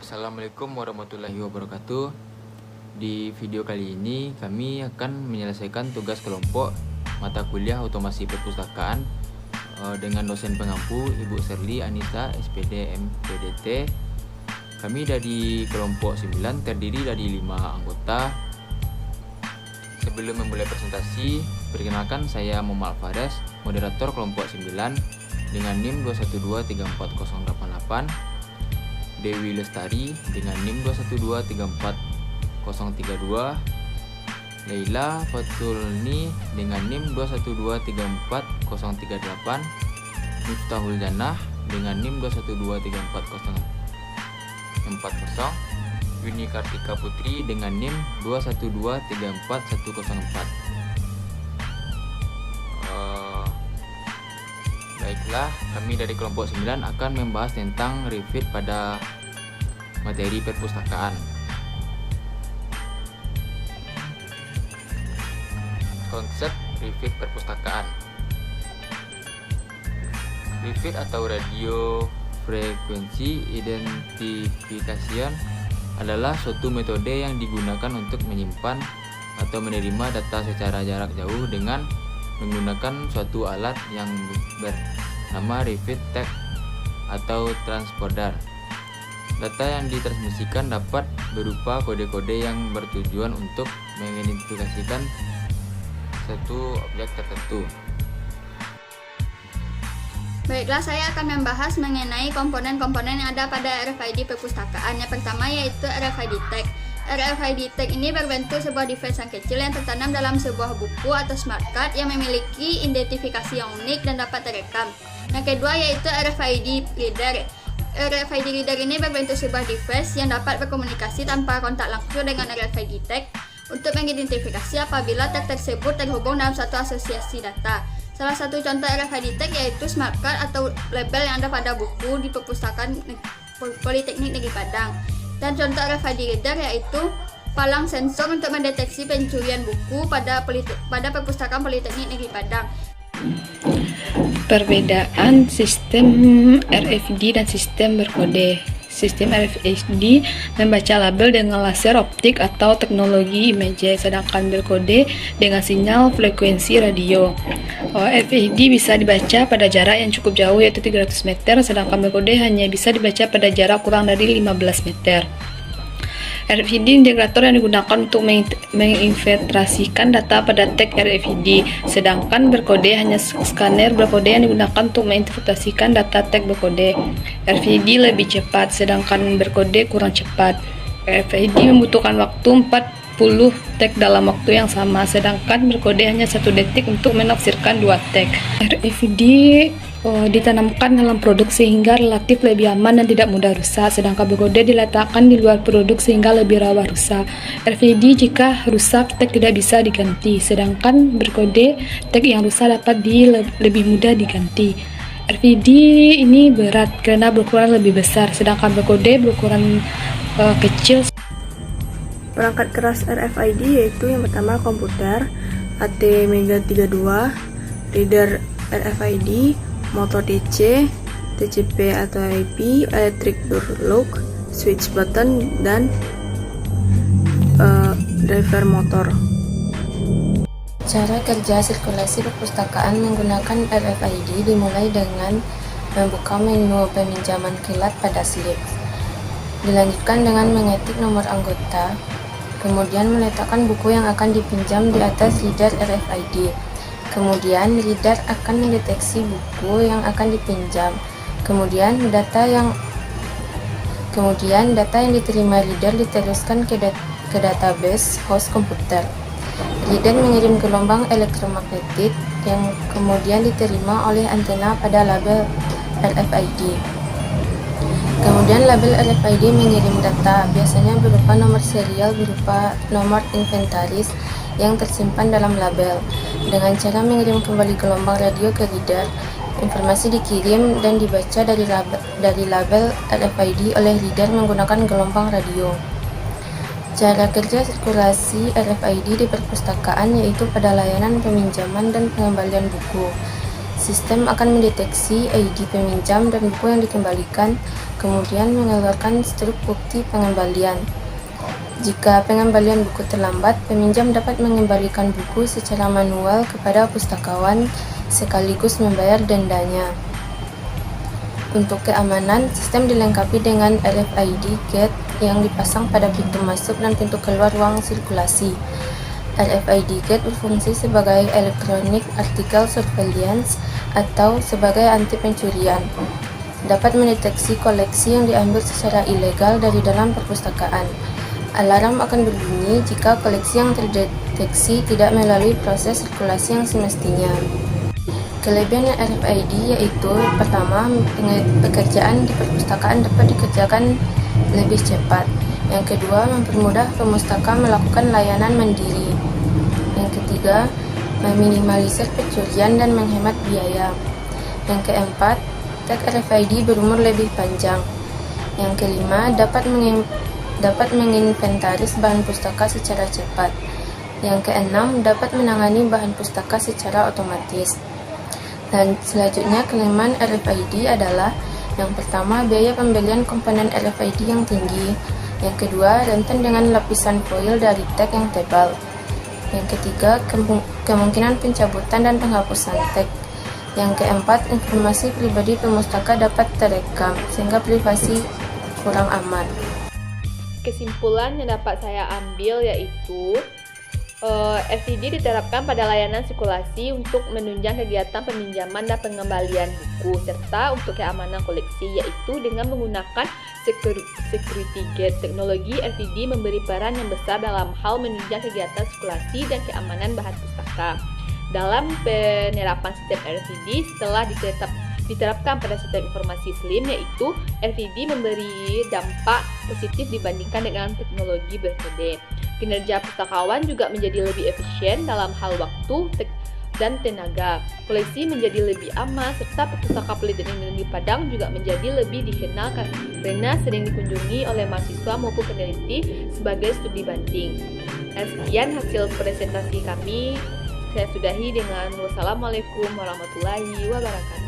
Assalamualaikum warahmatullahi wabarakatuh. Di video kali ini kami akan menyelesaikan tugas kelompok mata kuliah otomasi perpustakaan dengan dosen pengampu Ibu Serly Anissa SPD MPDT. Kami dari kelompok 9 terdiri dari 5 anggota. Sebelum memulai presentasi, perkenalkan saya Muhammad Fares, moderator kelompok 9 dengan NIM 212340888, Dewi Lestari dengan NIM 212340032, Leila Fatulni dengan NIM 212340038, Miftahul Jannah dengan NIM 212344040, Yuni Kartika Putri dengan NIM 212341104. Baiklah, kami dari kelompok 9 akan membahas tentang refit pada materi perpustakaan. Konsep refit perpustakaan. Refit atau radio frekuensi identification adalah suatu metode yang digunakan untuk menyimpan atau menerima data secara jarak jauh dengan menggunakan suatu alat yang bernama refit tag atau transponder. Data yang ditransmisikan dapat berupa kode-kode yang bertujuan untuk mengidentifikasikan satu objek tertentu. Baiklah, saya akan membahas mengenai komponen-komponen yang ada pada RFID perpustakaan. Yang pertama yaitu RFID tag. RFID tag ini berbentuk sebuah device yang kecil yang tertanam dalam sebuah buku atau smart card yang memiliki identifikasi yang unik dan dapat terekam. Yang kedua yaitu RFID reader. RFID reader ini berbentuk sebuah device yang dapat berkomunikasi tanpa kontak langsung dengan RFID tag untuk mengidentifikasi apabila tag tersebut terhubung dalam satu asosiasi data. Salah satu contoh RFID tag yaitu smart card atau label yang ada pada buku di perpustakaan Politeknik Negeri Padang. Dan contoh RFID reader yaitu palang sensor untuk mendeteksi pencurian buku pada perpustakaan Politeknik Negeri Padang. Perbedaan sistem RFID dan sistem berkode. Sistem RFID membaca label dengan laser optik atau teknologi image, sedangkan berkode dengan sinyal frekuensi radio. RFID bisa dibaca pada jarak yang cukup jauh yaitu 300 meter, sedangkan berkode hanya bisa dibaca pada jarak kurang dari 15 meter. RFID integrator yang digunakan untuk menginfiltrasikan data pada tag RFID, sedangkan berkode hanya skaner berkode yang digunakan untuk menginterpretasikan data tag berkode. RFID lebih cepat, sedangkan berkode kurang cepat. RFID membutuhkan waktu 40 tag dalam waktu yang sama, sedangkan berkode hanya 1 detik untuk menafsirkan 2 tag. RFID ditanamkan dalam produk sehingga relatif lebih aman dan tidak mudah rusak, sedangkan berkode diletakkan di luar produk sehingga lebih rawan rusak. RFID jika rusak, tag tidak bisa diganti, sedangkan berkode tag yang rusak dapat lebih mudah diganti. RFID ini berat karena berukuran lebih besar, sedangkan berkode berukuran kecil. Perangkat keras RFID yaitu yang pertama komputer ATmega32, reader RFID, motor DC, TCP atau IP, electric door lock, switch button, dan driver motor. Cara kerja sirkulasi perpustakaan menggunakan RFID dimulai dengan membuka menu peminjaman kilat pada slip. Dilanjutkan dengan mengetik nomor anggota, kemudian meletakkan buku yang akan dipinjam di atas reader RFID. Kemudian reader akan mendeteksi buku yang akan dipinjam. Kemudian data yang diterima reader diteruskan ke database host komputer. Reader mengirim gelombang elektromagnetik yang kemudian diterima oleh antena pada label RFID. Kemudian label RFID mengirim data, biasanya berupa nomor serial berupa nomor inventaris yang tersimpan dalam label. Dengan cara mengirim kembali gelombang radio ke reader, informasi dikirim dan dibaca dari label RFID oleh reader menggunakan gelombang radio. Cara kerja sirkulasi RFID di perpustakaan yaitu pada layanan peminjaman dan pengembalian buku. Sistem akan mendeteksi ID peminjam dan buku yang dikembalikan, kemudian mengeluarkan struk bukti pengembalian. Jika pengembalian buku terlambat, peminjam dapat mengembalikan buku secara manual kepada pustakawan sekaligus membayar dendanya. Untuk keamanan, sistem dilengkapi dengan RFID gate yang dipasang pada pintu masuk dan pintu keluar ruang sirkulasi. RFID gate berfungsi sebagai electronic article surveillance atau sebagai anti pencurian. Dapat mendeteksi koleksi yang diambil secara ilegal dari dalam perpustakaan. Alarm akan berbunyi jika koleksi yang terdeteksi tidak melalui proses sirkulasi yang semestinya. Kelebihan RFID yaitu pertama, pekerjaan di perpustakaan dapat dikerjakan lebih cepat. Yang kedua, mempermudah pemustaka melakukan layanan mandiri. Yang ketiga, meminimalisir pencurian dan menghemat biaya. Yang keempat, tag RFID berumur lebih panjang. Yang kelima, dapat menginventaris bahan pustaka secara cepat. Yang keenam, dapat menangani bahan pustaka secara otomatis. Dan selanjutnya, kelemahan RFID adalah yang pertama, biaya pembelian komponen RFID yang tinggi. Yang kedua, rentan dengan lapisan foil dari tag yang tebal. Yang ketiga, kemungkinan pencabutan dan penghapusan tag. Yang keempat, informasi pribadi pemustaka dapat terekam, sehingga privasi kurang aman. Kesimpulan yang dapat saya ambil yaitu RFID diterapkan pada layanan sirkulasi untuk menunjang kegiatan peminjaman dan pengembalian buku, serta untuk keamanan koleksi, yaitu dengan menggunakan security gate. Teknologi RFID memberi peran yang besar dalam hal menunjang kegiatan sirkulasi dan keamanan bahan pustaka. Dalam penerapan sistem RFID setelah diterapkan pada sistem informasi SLIM, yaitu RFID memberi dampak positif dibandingkan dengan teknologi berkode. Kinerja pustakawan juga menjadi lebih efisien dalam hal waktu dan tenaga. Koleksi menjadi lebih aman, serta pustaka penelitian di Padang juga menjadi lebih dikenal karena sering dikunjungi oleh mahasiswa maupun peneliti sebagai studi banding. Dan sekian hasil presentasi kami. Saya sudahi dengan wassalamualaikum warahmatullahi wabarakatuh.